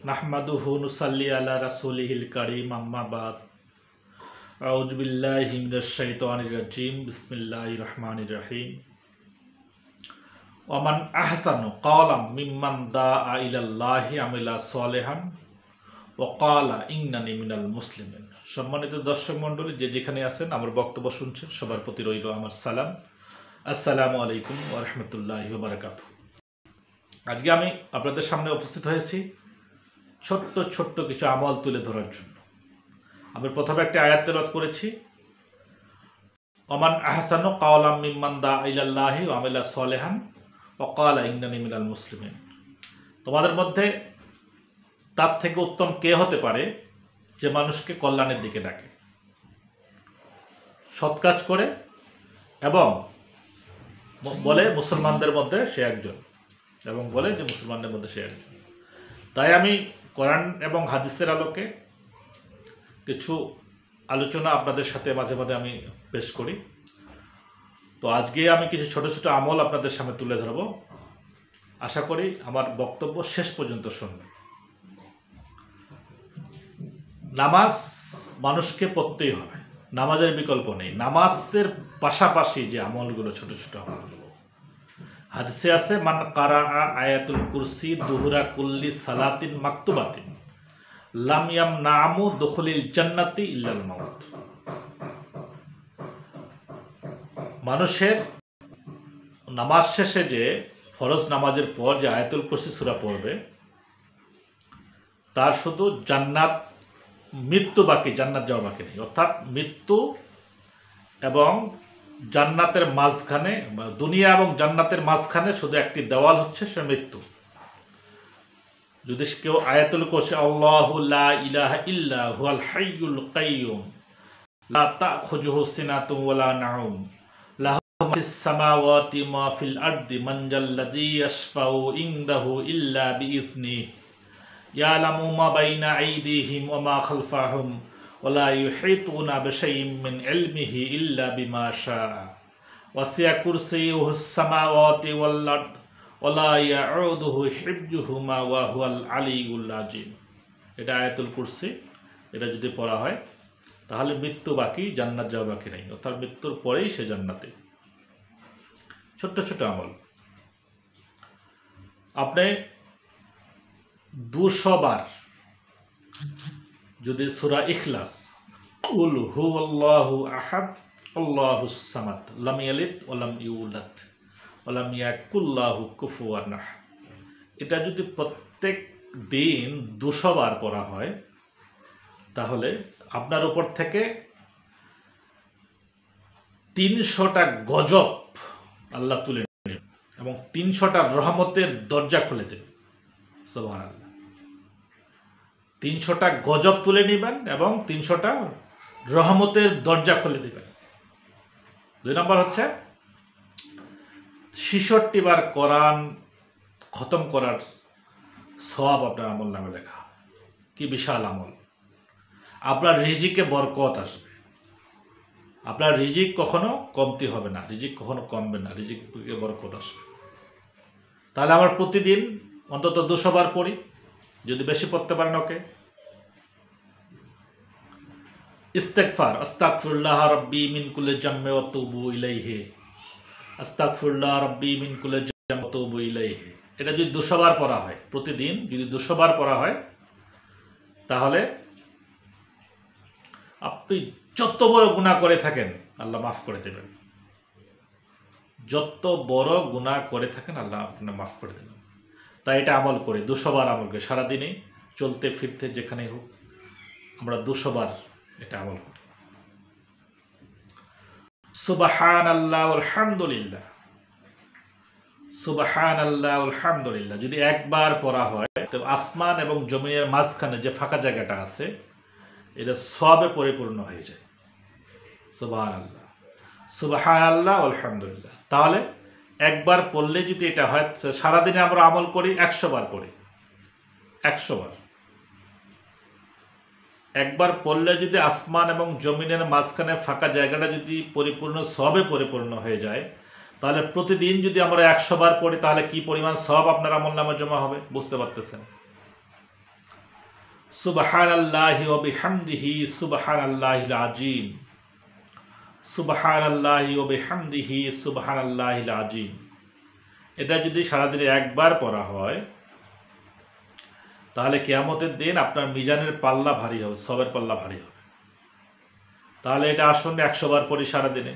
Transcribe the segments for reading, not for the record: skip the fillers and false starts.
নাহমাদুহু নুসাল্লি আলা রাসূলিহিল কারীম আম্মা বাদ আউযু বিল্লাহি মিনাশ শাইতানির রাজীম বিসমিল্লাহির রহমানির রহিম ওয়া মান আহসানু ক্বালাম মিম্মান দাআ ইলাল্লাহি আমিলা সলিহান ওয়া ক্বালা ইন্নানি মিনাল মুসলিমিন। সম্মানিত দর্শক মণ্ডলী, যে যেখানে আছেন আমার বক্তব্য শুনছেন, সবার প্রতি রইল আমার সালাম। আসসালামু আলাইকুম ওয়া রাহমাতুল্লাহি ওয়া বারাকাতুহু। আজকে আমি আপনাদের সামনে উপস্থিত হয়েছি ছোট্ট ছোট্ট কিছু আমল তুলে ধরার জন্য। আমি প্রথমে একটা আয়াত তেলাওয়াত করেছি, ওমান আহসানু ক্বালাম মিম্মান দাআ ইলাল্লাহি ওয়া আমিলা সলিহান ওয়া ক্বালা ইন্নানি মিনাল মুসলিমিন। তোমাদের মধ্যে তার থেকে উত্তম কে হতে পারে যে মানুষকে কল্যাণের দিকে ডাকে, সৎ কাজ করে এবং বলে মুসলমানদের মধ্যে সে একজন, এবং বলে যে মুসলমানদের মধ্যে সে একজন। তাই আমি কোরআন এবং হাদিসের আলোকে কিছু আলোচনা আপনাদের সাথে মাঝে মাঝে আমি পেশ করি। তো আজকে আমি কিছু ছোট ছোট আমল আপনাদের সামনে তুলে ধরব। আশা করি আমার বক্তব্য শেষ পর্যন্ত শুনবেন। নামাজ মানুষকে পড়তেই হবে, নামাজের বিকল্প নেই। নামাজের পাশাপাশি যে আমলগুলো, ছোট ছোট আমলগুলো, হাদিসে আছে, মান কারা আয়াতুল কুরসি দুহুরা কুল্লি সালাতিন মাকতুবাতিন লাম ইয়ামনাহু দুখুলিল জান্নাতি ইল্লাল মাউত। মানুষের নামাজ শেষে যে ফরজ নামাজের পর যে আয়াতুল কুরসি সূরা পড়বে, তার শুধু জান্নাত, মৃত্যু বাকি, জান্নাত যাওয়া বাকি নেই। অর্থাৎ মৃত্যু এবং জান্নাতের মাঝখানে, দুনিয়া এবং জান্নাতের মাঝখানে শুধু একটি দেওয়াল হচ্ছে, সে মৃত্যু। যদি কেউ আয়াতুল কুরসি আল্লাহু লা ইলাহা ইল্লা হুয়াল হাইয়ুল কাইয়ুম লা তাখুযুহু সিনাতুন ওয়ালা নাউম লাহু মা ফিস সামাওয়াতি মা ফিল আরদি মান জাল্লাযী ইয়াশফাউ ইনদাহু ইল্লা বিইজনিহি ইয়ালামু মা বাইনা আইদিহিম ওয়া মা খালফাহুম ওয়া লা ইউহিতুনা বিশাইইন মিন ইলমিহি ইল্লা বিমা শাআ ওয়াসি'a কুরসিয়ুহুস সামাওয়াতি ওয়াল আরদ ওয়া লা ইয়াউদুহু হিফযুহুমা ওয়া হুয়াল আলিয়্যুল আযীম। এটা আয়াতুল কুরসি। এটা যদি পড়া হয় তাহলে মৃত্যু বাকি, জান্নাত যাওয়া বাকি নেই। অর্থাৎ মৃত্যুর পরেই সে জান্নাতে। ছোট্ট ছোট আমল আপনি 200 বার যদি সূরা ইখলাস, কুল হুয়াল্লাহু আহাদ আল্লাহুস সামাদ লাম ইয়ালিদ ওয়া লাম ইউলাদ ওয়া লাম ইয়াকুল লাহু কুফুয়ান আহাদ, এটা যদি প্রত্যেক দিন 200 বার পড়া হয়, তাহলে আপনার উপর থেকে 300টা গজব আল্লাহ তুলে নেবেন এবং 300টা রহমতের দরজা খুলে দেবেন। সুবহানাল্লাহ। 300টা গজব তুলে নেবেন এবং 300টা রহমতের দরজা খুলে দেবেন। 2 নম্বর হচ্ছে 66 বার কোরআন খতম করার সওয়াব আপনার আমল নামে লেখা। কি বিশাল আমল! আপনার রিজিকে বরকত আসবে। আপনার রিজিক কখনো কমতি হবে না, রিজিক কখনো কমবে না, রিজিকে বরকত আসবে। তাহলে আমার প্রতিদিন অন্তত 200 বার পড়ি, যদি বেশি পড়তে পারেন ওকে। ইস্তেগফার, আস্তাগফিরুল্লাহ রাব্বি মিন কুল্লি জামমি ওয়া তুবু ইলাইহি, আস্তাগফিরুল্লাহ রাব্বি মিন কুল্লি জামমি ওয়া তুবু ইলাইহি। এটা যদি 200 বার পড়া হয়, প্রতিদিন যদি 200 বার পড়া হয়, তাহলে আপনি যত বড় গুনাহ করে থাকেন আল্লাহ মাফ করে দেবেন। যত বড় গুনাহ করে থাকেন আল্লাহ আপনার মাফ করে দেবেন। তাই এটা আমল করি, 200 বার আমল করি। সারাদিনে চলতে ফিরতে যেখানেই হোক আমরা 200 বার এটা আমল করি। সুবহানাল্লাহ আলহামদুলিল্লাহ, সুবহানাল্লাহ আলহামদুলিল্লাহ যদি একবার পড়া হয়, তবে আসমান এবং জমিনের মাঝখানে যে ফাঁকা জায়গাটা আছে, এটা সবে পরিপূর্ণ হয়ে যায়। সুবহানাল্লাহ, সুবহানাল্লাহ আলহামদুলিল্লাহ। তাহলে একবার পড়লে যদি এটা হয়, সারাদিনে আমরা আমল করি 100 বার করি, 100 বার। একবার পড়লে যদি আসমান এবং জমিনের মাঝখানে ফাঁকা জায়গাটা যদি পরিপূর্ণ সবে পরিপূর্ণ হয়ে যায়, তাহলে প্রতিদিন যদি আমরা 100 বার পড়ি, তাহলে কি পরিমাণ সওয়াব আপনার আমলনামায় জমা হবে বুঝতে পারতেছেন। সুবহানাল্লাহি ওয়া বিহামদিহি সুবহানাল্লাহিল আযীম, সুবহানাল্লাহি ওয়া বিহামদিহি সুবহানাল্লাহিল আযীম। এটা যদি সারাদিনে একবার পড়া হয় তাহলে কিয়ামতের দিন আপনার মিজানের পাল্লা ভারী হবে, সবের পাল্লা ভারী হবে। তাহলে এটা আসুন 100 বার পড়ি সারাদিনে।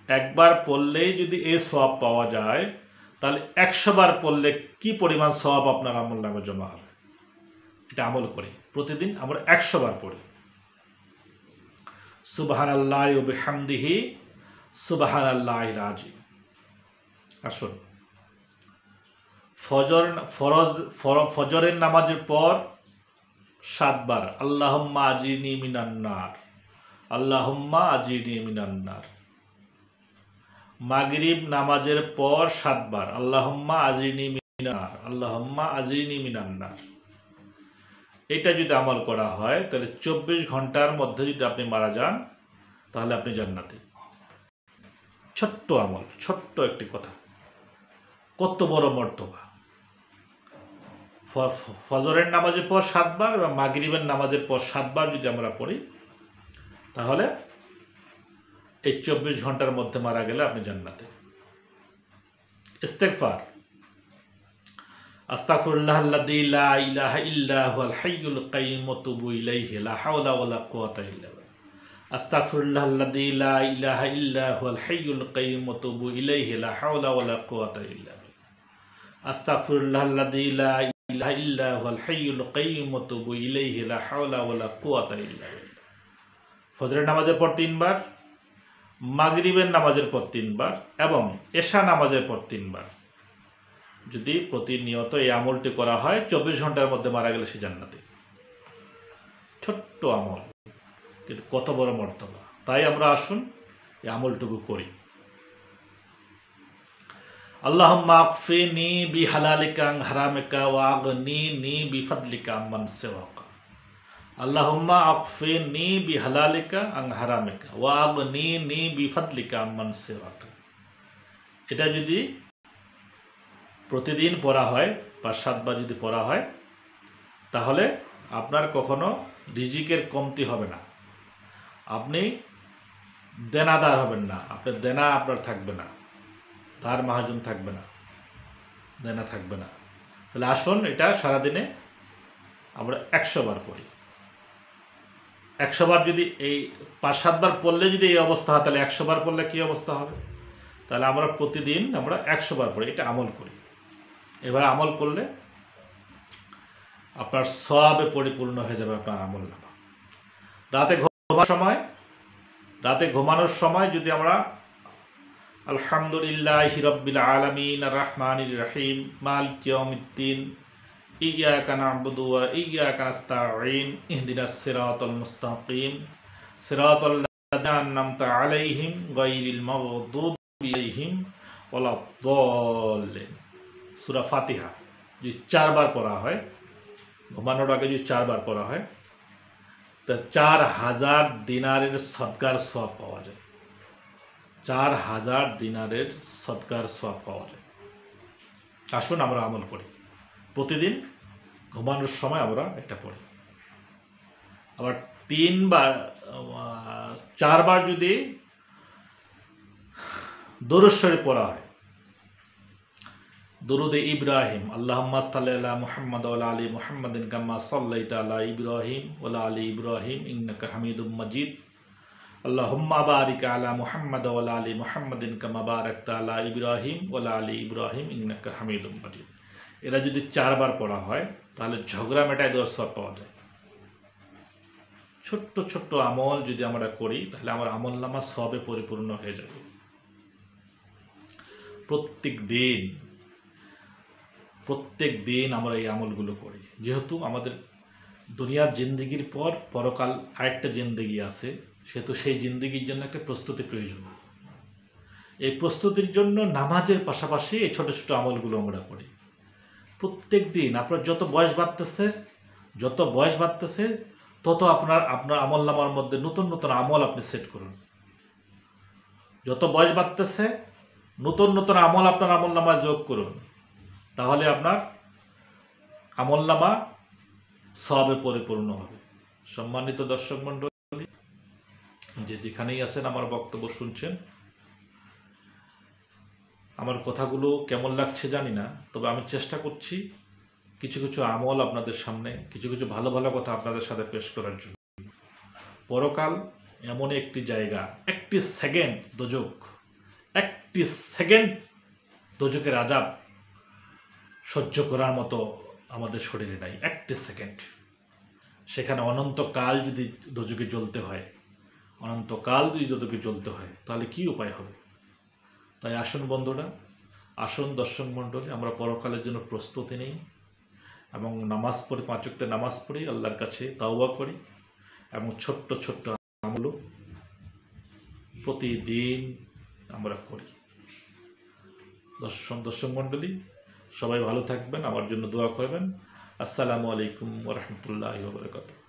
একবার পড়লেই যদি এই সওয়াব পাওয়া যায় তাহলে 100 বার পড়লে কি পরিমাণ সওয়াব আপনার আমলনামায় জমা হবে। এটা আমল করি, প্রতিদিন আমরা 100 বার পড়ি সুবহানাল্লাহি ওয়া বিহামদিহি সুবহানাল্লাহিল আযীম। আসুন, ফজরের নামাজের পর 7 বার আল্লাহুম্মা আজিরনি মিনান নার, আল্লাহুম্মা আজিরনি মিনান নার। মাগরিব নামাজের পর 7 বার আল্লাহুম্মা আজিরনি মিনান নার, আল্লাহুম্মা আজিরনি মিনান নার। এটা যদি আমল করা হয় তাহলে 24 ঘন্টার মধ্যে যদি আপনি মারা যান তাহলে আপনি জান্নাতি। ছোট্ট আমল, ছোট্ট একটি কথা, কত বড় মর্তবা। ফজরের নামাজের পর 7 বার এবং মাগরিবের নামাজের পর 7 বার যদি আমরা পড়ি তাহলে এই 24 ঘন্টার মধ্যে মারা গেলে আপনি জান্নাতে। ইস্তেগফার, আস্তাগফিরুল্লাহাল্লাযী লা ইলাহা ইল্লা হুয়াল হাইয়ুল কাইয়্যুম ওয়া তুবু ইলাইহি লা হাওলা ওয়ালা কুওয়াতা ইল্লা বিল্লাহ। আস্তাগফিরুল্লাহাল্লাযী লা ইলাহা ইল্লা হুয়াল হাইয়ুল কাইয়্যুম ওয়া তুবু ইলাইহি লা হাওলা ওয়ালা কুওয়াতা ইল্লা বিল্লাহ। আস্তাগফিরুল্লাহাল্লাযী লা ইলাহা ইল্লা হুয়াল হাইয়ুল কাইয়্যুম ওয়া তুবু ইলাইহি লা হাওলা ওয়ালা কুওয়াতা ইল্লা বিল্লাহ। ফজরের নামাজের পর 3 বার, মাগরিবের নামাজের পর 3 বার এবং এশা নামাজের পর 3 বার যদি প্রতিনিয়ত এই আমলটি করা হয় 24 ঘন্টার মধ্যে মারা গেলে সে জান্নাতি। ছোট্ট আমল, কিন্তু কত বড় মর্তবা। তাই আমরা আসুন এই আমলটুকু করি। আল্লাহুম্মা আকফিনি বিহালালিকা আন হারামিকা ওয়া আগনিনি বিফাদলিকা আম্মান সিওয়াকা। আল্লাহুম্মা আকফিনি বিহালালিকা আন হারামিকা ওয়া আগনিনি বিফাদলিকা আম্মান সিওয়াকা। এটা যদি প্রতিদিন পড়া হয়, 5-7 বার যদি পড়া হয় তাহলে আপনার কখনো রিজিকের কমতি হবে না, আপনি দেনাদার হবেন না, আপনার দেনা আপনার থাকবে না, ধার মাহাজন থাকবে না, দেনা থাকবে না। তাহলে আসুন এটা সারাদিনে আমরা 100 বার পড়ি। 100 বার যদি এই 5-7 বার পড়লে যদি এই অবস্থা হয় তাহলে 100 বার পড়লে কী অবস্থা হবে। তাহলে আমরা প্রতিদিন আমরা 100 বার পড়ি, এটা আমল করি। এবার আমল করলে আপনার সওয়াবে পরিপূর্ণ হয়ে যাবে আপনার আমলনামা। রাতে ঘুমানোর সময় যদি আমরা আলহামদুলিল্লাহি রাব্বিল আলামিন আর রাহমানির রহিম মালিকি ইয়াউমিদ্দিন ইয়্যাকা না'বুদু ওয়া ইয়্যাকা নাস্তাঈন ইহদিনাস সিরাতাল মুস্তাকিম সিরাতাল লাযিনা আন'আমতা আলাইহিম গায়রিল মাগদুবি আলাইহিম ওয়ালাদ-দাল্লিন। সূরা ফাতিহা যদি 4 বার পড়া হয়, ঘুমানোর আগে যদি 4 বার পড়া হয় তা 4000 দিনারের সদকার সওয়াব পাওয়া যায়। 4000 দিনারের সদকার সওয়াব পাওয়া যায়। আসুন আমরা আমল করি, প্রতিদিন ঘুমানোর সময় আমরা এটা পড়ি। আবার 4 বার যদি দরুদ শরীফ পড়া হয়, দরুদে ইব্রাহিম আল্লাহুম্মা সাল্লি আলা মুহাম্মাদ ওয়া আলা আলি মুহাম্মাদিন কামা সাল্লাইতা আলা ইব্রাহিম ওয়া আলা আলি ইব্রাহিম ইন্নাকা হামিদুম মাজিদ। আল্লাহুম্মা বারিক আলা মুহাম্মাদ ওয়া আলা আলি মুহাম্মাদিন কামা বারাকতা আলা ইব্রাহিম ওয়া আলা আলি ইব্রাহিম ইন্নাকা হামিদুম মাজিদ। এরা যদি 4 বার পড়া হয় তাহলে ঝগড়া মেটায় দেওয়ার সওয়াব পাওয়া যায়। ছোট্ট ছোট্ট আমল যদি আমরা করি তাহলে আমার আমলনামা সওয়াবে পরিপূর্ণ হয়ে যাবে। প্রত্যেক দিন আমরা এই আমলগুলো করি, যেহেতু আমাদের দুনিয়ার জিন্দেগির পর পরকাল আরেকটা জিন্দেগি আছে, সেহেতু সেই জিন্দেগির জন্য একটা প্রস্তুতি প্রয়োজন। এই প্রস্তুতির জন্য নামাজের পাশাপাশি এই ছোট ছোট আমলগুলো আমরা করি প্রত্যেক দিন। আপনার যত বয়স বাড়তেছে তত আপনার আমলনামার মধ্যে নতুন নতুন আমল আপনি সেট করুন। যত বয়স বাড়তেছে নতুন নতুন আমল আপনার আমলনামায় যোগ করুন, তাহলে আপনার আমলনামা সবে পরিপূর্ণ হবে। সম্মানিত দর্শক মণ্ডলী, যে যেখানেই আছেন আমার বক্তব্য শুনছেন, আমার কথাগুলো কেমন লাগছে জানি না, তবে আমি চেষ্টা করছি কিছু কিছু আমল আপনাদের সামনে, কিছু কিছু ভালো ভালো কথা আপনাদের সাথে পেশ করার জন্য। পরকাল এমন একটি জায়গা, একটি সেকেন্ড দোজক, একটি সেকেন্ড দোজকের আযাব সহ্য করার মতো আমাদের শরীরে নাই। একটি সেকেন্ড, সেখানে অনন্তকাল যদি দোজকে জ্বলতে হয়, অনন্তকাল যদি দোজকে জ্বলতে হয়, তাহলে কি উপায় হবে? তাই আসুন বন্ধুরা, আসুন দর্শক মণ্ডলী, আমরা পরকালের জন্য প্রস্তুতি নিই এবং নামাজ পড়ি, 5 ওয়াক্তের নামাজ পড়ি, আল্লাহর কাছে তাওবা করি এবং ছোট্ট ছোট্ট আমলও প্রতিদিন আমরা করি। দর্শক মণ্ডলী, সবাই ভালো থাকবেন, আমার জন্য দোয়া করবেন। আসসালামু আলাইকুম ওয়া রাহমাতুল্লাহি ওয়া বারাকাতুহু।